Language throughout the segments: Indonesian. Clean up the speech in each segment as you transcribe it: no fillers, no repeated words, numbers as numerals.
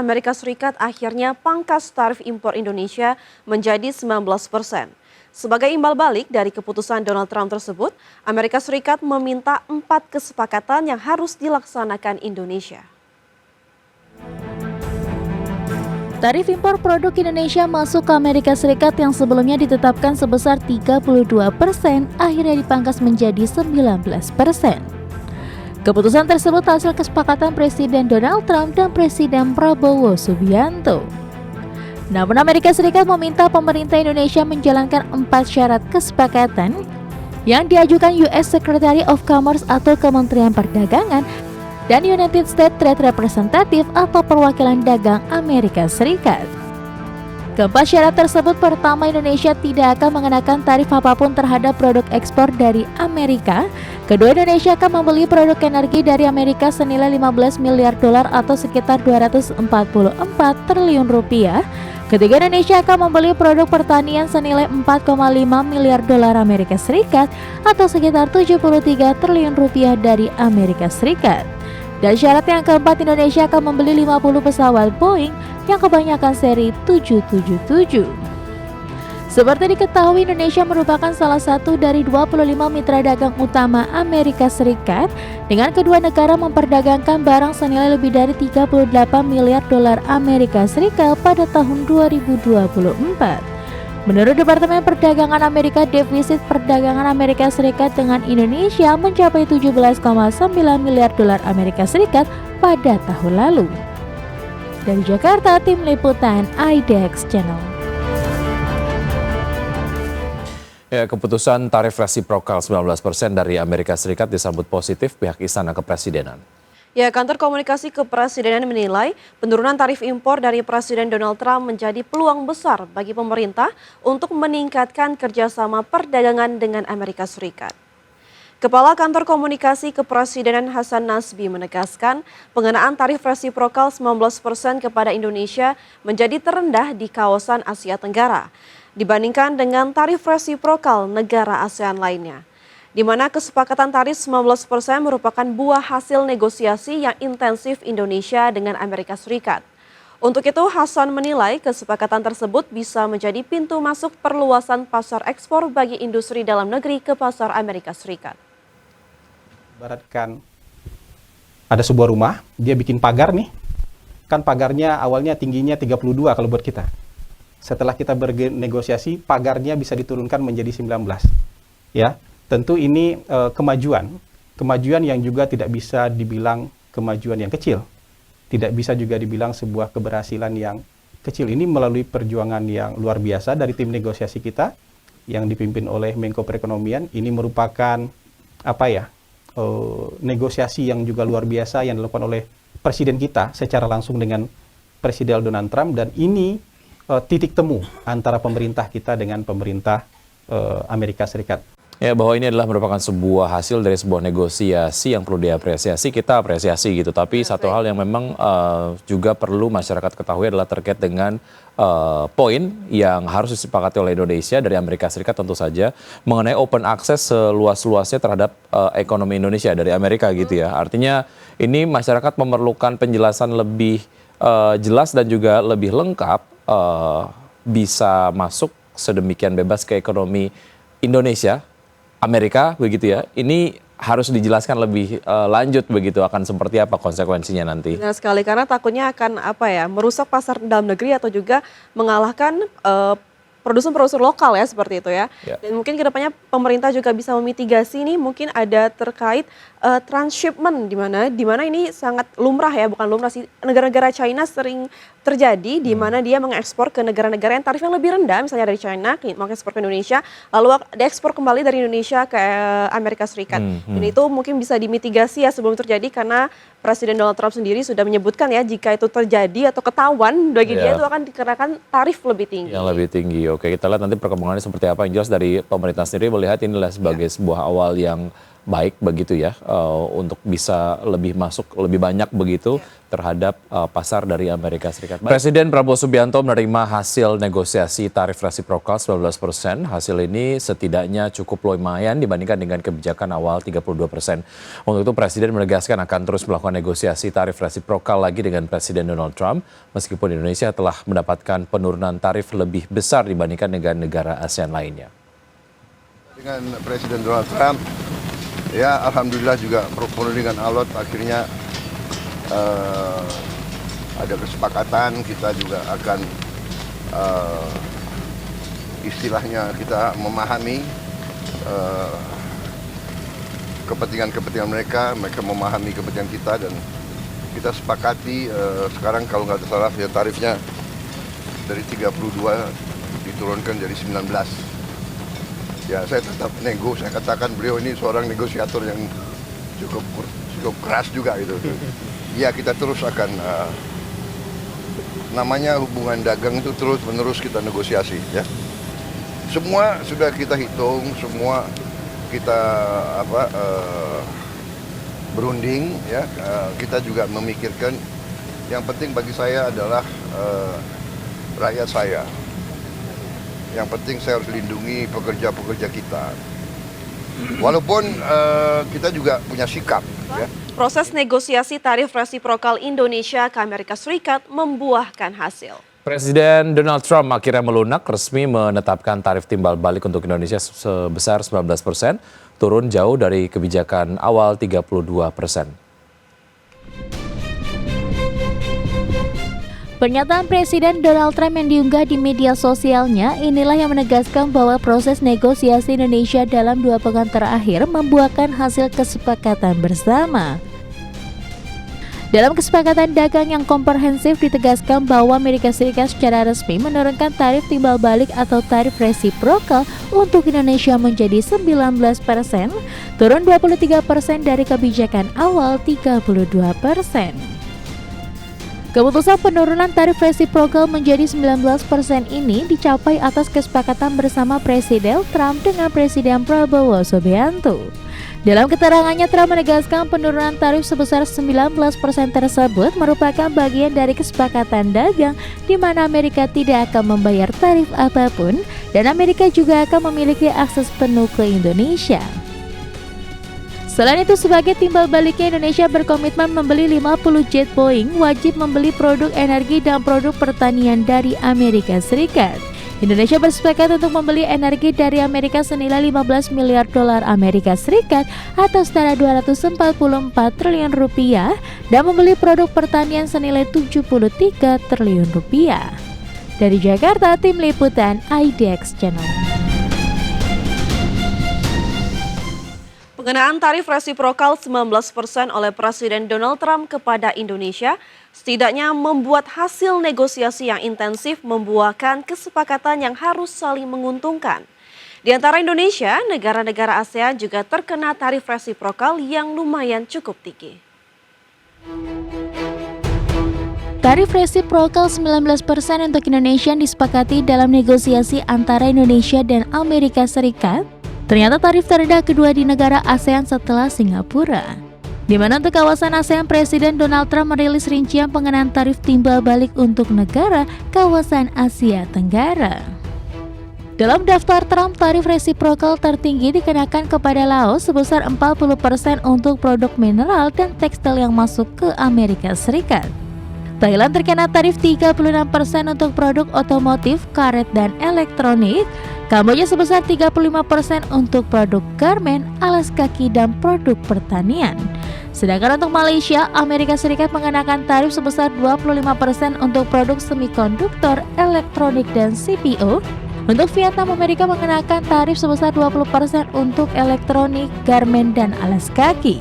Amerika Serikat akhirnya pangkas tarif impor Indonesia menjadi 19%. Sebagai imbal balik dari keputusan Donald Trump tersebut, Amerika Serikat meminta 4 kesepakatan yang harus dilaksanakan Indonesia. Tarif impor produk Indonesia masuk ke Amerika Serikat yang sebelumnya ditetapkan sebesar 32% akhirnya dipangkas menjadi 19%. Keputusan tersebut hasil kesepakatan Presiden Donald Trump dan Presiden Prabowo Subianto. Namun Amerika Serikat meminta pemerintah Indonesia menjalankan 4 syarat kesepakatan yang diajukan US Secretary of Commerce atau Kementerian Perdagangan dan United States Trade Representative atau perwakilan dagang Amerika Serikat. Keempat syarat tersebut, pertama, Indonesia tidak akan mengenakan tarif apapun terhadap produk ekspor dari Amerika. Kedua, Indonesia akan membeli produk energi dari Amerika senilai 15 miliar dolar atau sekitar 244 triliun rupiah. Ketiga, Indonesia akan membeli produk pertanian senilai 4,5 miliar dolar Amerika Serikat atau sekitar 73 triliun rupiah dari Amerika Serikat. Dan syarat yang keempat, Indonesia akan membeli 50 pesawat Boeing yang kebanyakan seri 777. Seperti diketahui, Indonesia merupakan salah satu dari 25 mitra dagang utama Amerika Serikat, dengan kedua negara memperdagangkan barang senilai lebih dari 38 miliar dolar Amerika Serikat pada tahun 2024. Menurut Departemen Perdagangan Amerika, defisit perdagangan Amerika Serikat dengan Indonesia mencapai 17,9 miliar dolar Amerika Serikat pada tahun lalu. Dari Jakarta, Tim Liputan IDX Channel. Ya, keputusan tarif resiprokal 19% dari Amerika Serikat disambut positif pihak Istana Kepresidenan. Ya, Kantor Komunikasi Kepresidenan menilai penurunan tarif impor dari Presiden Donald Trump menjadi peluang besar bagi pemerintah untuk meningkatkan kerjasama perdagangan dengan Amerika Serikat. Kepala Kantor Komunikasi Kepresidenan Hasan Nasbi menegaskan pengenaan tarif resiprokal 19% kepada Indonesia menjadi terendah di kawasan Asia Tenggara dibandingkan dengan tarif resiprokal negara ASEAN lainnya, di mana kesepakatan tarif 19% merupakan buah hasil negosiasi yang intensif Indonesia dengan Amerika Serikat. Untuk itu, Hasan menilai kesepakatan tersebut bisa menjadi pintu masuk perluasan pasar ekspor bagi industri dalam negeri ke pasar Amerika Serikat. Ibaratkan ada sebuah rumah, dia bikin pagar nih, kan pagarnya awalnya tingginya 32 kalau buat kita. Setelah kita bernegosiasi, pagarnya bisa diturunkan menjadi 19. Ya. Tentu ini kemajuan yang juga tidak bisa dibilang kemajuan yang kecil. Tidak bisa juga dibilang sebuah keberhasilan yang kecil. Ini melalui perjuangan yang luar biasa dari tim negosiasi kita yang dipimpin oleh Menko Perekonomian. Ini merupakan negosiasi yang juga luar biasa yang dilakukan oleh Presiden kita secara langsung dengan Presiden Donald Trump, dan ini titik temu antara pemerintah kita dengan pemerintah Amerika Serikat. Ya, bahwa ini adalah merupakan sebuah hasil dari sebuah negosiasi yang perlu diapresiasi, kita apresiasi gitu. Tapi satu hal yang memang juga perlu masyarakat ketahui adalah terkait dengan poin yang harus disepakati oleh Indonesia dari Amerika Serikat tentu saja mengenai open access seluas-luasnya terhadap ekonomi Indonesia dari Amerika gitu ya. Artinya ini masyarakat memerlukan penjelasan lebih jelas dan juga lebih lengkap bisa masuk sedemikian bebas ke ekonomi Indonesia, Amerika begitu ya. Ini harus dijelaskan lebih lanjut begitu, akan seperti apa konsekuensinya nanti. Benar sekali, karena takutnya akan merusak pasar dalam negeri atau juga mengalahkan produsen-produsen lokal ya, seperti itu ya. Dan mungkin kedepannya pemerintah juga bisa memitigasi nih, mungkin ada terkait transshipment di mana ini sangat lumrah ya, bukan lumrah sih, negara-negara China sering terjadi di mana dia mengekspor ke negara-negara yang tarifnya lebih rendah, misalnya dari China mengekspor ke Indonesia, lalu diekspor kembali dari Indonesia ke Amerika Serikat. Dan itu mungkin bisa dimitigasi ya sebelum terjadi, karena Presiden Donald Trump sendiri sudah menyebutkan ya, jika itu terjadi atau ketahuan bagi dia itu akan dikenakan tarif lebih tinggi. Yang lebih tinggi. Oke, kita lihat nanti perkembangannya seperti apa. Yang jelas dari pemerintah sendiri melihat inilah sebagai sebuah awal yang baik begitu ya, untuk bisa lebih masuk lebih banyak begitu terhadap pasar dari Amerika Serikat. Presiden Prabowo Subianto menerima hasil negosiasi tarif resiprokal 19%. Hasil ini setidaknya cukup lumayan dibandingkan dengan kebijakan awal 32%. Untuk itu Presiden menegaskan akan terus melakukan negosiasi tarif resiprokal lagi dengan Presiden Donald Trump meskipun Indonesia telah mendapatkan penurunan tarif lebih besar dibandingkan dengan negara ASEAN lainnya. Dengan Presiden Donald Trump, ya alhamdulillah juga perundingan alot akhirnya ada kesepakatan. Kita juga akan istilahnya kita memahami kepentingan mereka memahami kepentingan kita, dan kita sepakati sekarang kalau nggak salah ya tarifnya dari 32 diturunkan jadi 19. Ya saya tetap nego, saya katakan beliau ini seorang negosiator yang cukup keras juga gitu. Ya kita terus akan namanya hubungan dagang itu terus menerus kita negosiasi ya. Semua sudah kita hitung, semua kita berunding ya. Kita juga memikirkan yang penting bagi saya adalah rakyat saya. Yang penting saya harus lindungi pekerja-pekerja kita. Walaupun kita juga punya sikap ya. Proses negosiasi tarif resiprokal Indonesia ke Amerika Serikat membuahkan hasil. Presiden Donald Trump akhirnya melunak resmi menetapkan tarif timbal balik untuk Indonesia sebesar 19%, turun jauh dari kebijakan awal 32%. Pernyataan Presiden Donald Trump yang diunggah di media sosialnya inilah yang menegaskan bahwa proses negosiasi Indonesia dalam 2 pekan terakhir membuahkan hasil kesepakatan bersama. Dalam kesepakatan dagang yang komprehensif ditegaskan bahwa Amerika Serikat secara resmi menurunkan tarif timbal balik atau tarif resiprokal untuk Indonesia menjadi 19%, turun 23% dari kebijakan awal 32%. Keputusan penurunan tarif resiprokal menjadi 19% ini dicapai atas kesepakatan bersama Presiden Trump dengan Presiden Prabowo Subianto. Dalam keterangannya, Trump menegaskan penurunan tarif sebesar 19% tersebut merupakan bagian dari kesepakatan dagang di mana Amerika tidak akan membayar tarif apapun dan Amerika juga akan memiliki akses penuh ke Indonesia. Selain itu, sebagai timbal baliknya Indonesia berkomitmen membeli 50 jet Boeing, wajib membeli produk energi dan produk pertanian dari Amerika Serikat. Indonesia bersepakat untuk membeli energi dari Amerika senilai 15 miliar dolar Amerika Serikat atau setara 244 triliun rupiah dan membeli produk pertanian senilai 73 triliun rupiah. Dari Jakarta, Tim Liputan IDX Channel. Pengenaan tarif resiprokal 19% oleh Presiden Donald Trump kepada Indonesia setidaknya membuat hasil negosiasi yang intensif membuahkan kesepakatan yang harus saling menguntungkan. Di antara Indonesia, negara-negara ASEAN juga terkena tarif resiprokal yang lumayan cukup tinggi. Tarif resiprokal 19% untuk Indonesia disepakati dalam negosiasi antara Indonesia dan Amerika Serikat. Ternyata tarif terendah kedua di negara ASEAN setelah Singapura. Di mana untuk kawasan ASEAN, Presiden Donald Trump merilis rincian pengenaan tarif timbal balik untuk negara kawasan Asia Tenggara. Dalam daftar Trump, tarif resiprokal tertinggi dikenakan kepada Laos sebesar 40% untuk produk mineral dan tekstil yang masuk ke Amerika Serikat. Thailand terkena tarif 36% untuk produk otomotif, karet, dan elektronik. Kamboja sebesar 35% untuk produk garmen, alas kaki, dan produk pertanian. Sedangkan untuk Malaysia, Amerika Serikat mengenakan tarif sebesar 25% untuk produk semikonduktor, elektronik, dan CPO. Untuk Vietnam, Amerika mengenakan tarif sebesar 20% untuk elektronik, garmen, dan alas kaki.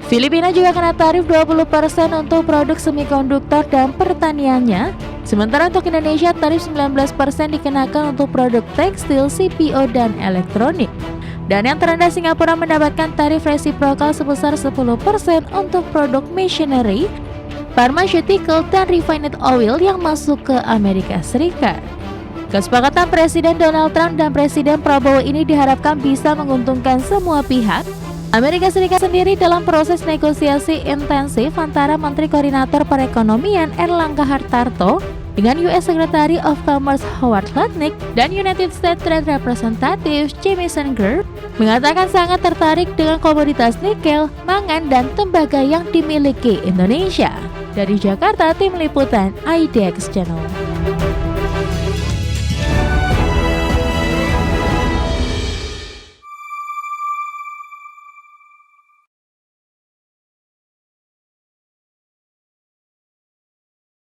Filipina juga kena tarif 20% untuk produk semikonduktor dan pertaniannya. Sementara untuk Indonesia, tarif 19% dikenakan untuk produk tekstil, CPO, dan elektronik. Dan yang terendah, Singapura mendapatkan tarif resiprokal sebesar 10% untuk produk machinery, pharmaceutical, dan refined oil yang masuk ke Amerika Serikat. Kesepakatan Presiden Donald Trump dan Presiden Prabowo ini diharapkan bisa menguntungkan semua pihak, Amerika Serikat sendiri dalam proses negosiasi intensif antara Menteri Koordinator Perekonomian Erlangga Hartarto dengan US Secretary of Commerce Howard Lutnick dan United States Trade Representative Jamieson Greer mengatakan sangat tertarik dengan komoditas nikel, mangan, dan tembaga yang dimiliki Indonesia. Dari Jakarta, Tim Liputan IDX Channel.